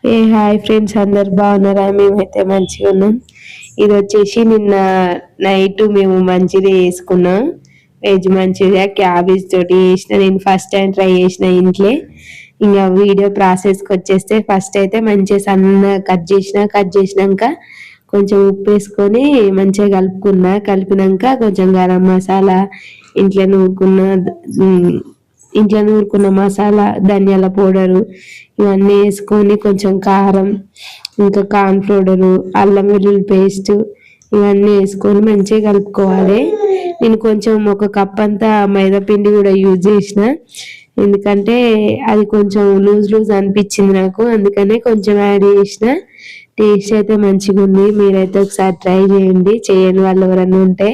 ఏ hi friends, అందరు బాగున్నారా? మేమైతే మంచిగా ఉన్నాం. ఇది వచ్చేసి నిన్న నైట్ మేము మంచిగా వేసుకున్నాం. వెజ్ మంచూరియా క్యాబేజ్ తోటి చేసిన. నేను ఫస్ట్ టైం ట్రై చేసిన ఇంట్లో. ఇంకా వీడియో ప్రాసెస్కి వచ్చేస్తే ఫస్ట్ అయితే మంచిగా సన్న కట్ చేసినాక కొంచెం ఉప్పు వేసుకొని మంచిగా కలిపినాక కొంచెం గరం మసాలా, ఇంట్లో నూరుకున్న మసాలా, ధనియాల పౌడరు ఇవన్నీ వేసుకొని కొంచెం కారం, ఇంకా కార్న్ పౌడరు, అల్లం వెల్లుల్లి పేస్ట్ ఇవన్నీ వేసుకొని మంచిగా కలుపుకోవాలి. నేను కొంచెం ఒక కప్ అంతా మైదా పిండి కూడా యూజ్ చేసిన, ఎందుకంటే అది కొంచెం లూజ్ అనిపించింది నాకు, అందుకనే కొంచెం యాడ్ చేసిన. టేస్ట్ అయితే మంచిగా ఉంది. మీరైతే ఒకసారి ట్రై చేయండి, చేయని వాళ్ళు ఎవరన్నా ఉంటే.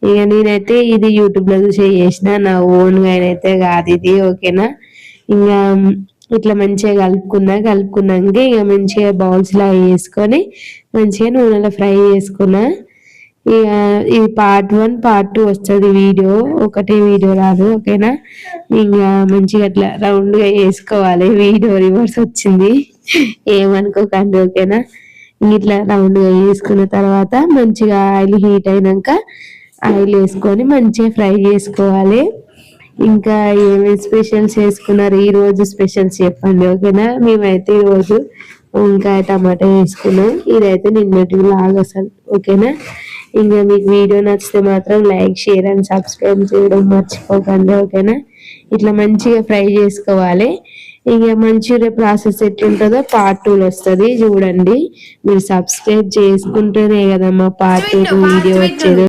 ఇక నేనైతే ఇది యూట్యూబ్లో చూసి చేసిన, నా ఓన్గా అయితే కాదు ఇది. ఓకేనా? ఇంకా ఇట్లా మంచిగా కలుపుకున్నాక ఇక మంచిగా బౌల్స్ లాగా వేసుకొని మంచిగా నూనెలో ఫ్రై చేసుకున్నా. ఇక ఇది పార్ట్ 1 పార్ట్ 2 వస్తుంది వీడియో, ఒకటే వీడియో రాదు. ఓకేనా? ఇంకా మంచిగా అట్లా రౌండ్గా వేసుకోవాలి. వీడియో రివర్స్ వచ్చింది, ఏమనుకోకండి. ఓకేనా? ఇట్లా రౌండ్గా వేసుకున్న తర్వాత మంచిగా ఆయిల్ హీట్ అయినాక ఆయిల్ వేసుకొని మంచిగా ఫ్రై చేసుకోవాలి. ఇంకా ఏమేమి స్పెషల్స్ చేసుకున్నారు ఈ రోజు? స్పెషల్స్ చెప్పండి. ఓకేనా? మేమైతే ఈరోజు వంకాయ టమాటా వేసుకున్నాం. ఇదైతే నిన్నటి లాగా అసలు. ఓకేనా? ఇంకా మీకు వీడియో నచ్చితే మాత్రం లైక్, షేర్ అండ్ సబ్స్క్రైబ్ చేయడం మర్చిపోకండి. ఓకేనా? ఇట్లా మంచిగా ఫ్రై చేసుకోవాలి. ఇక మంచూరియా ప్రాసెస్ ఎట్లుంటుందో పార్ట్ 2లో వస్తుంది, చూడండి. మీరు సబ్స్క్రైబ్ చేసుకుంటేనే కదమ్మా పార్ట్ 2 వీడియో వచ్చేది.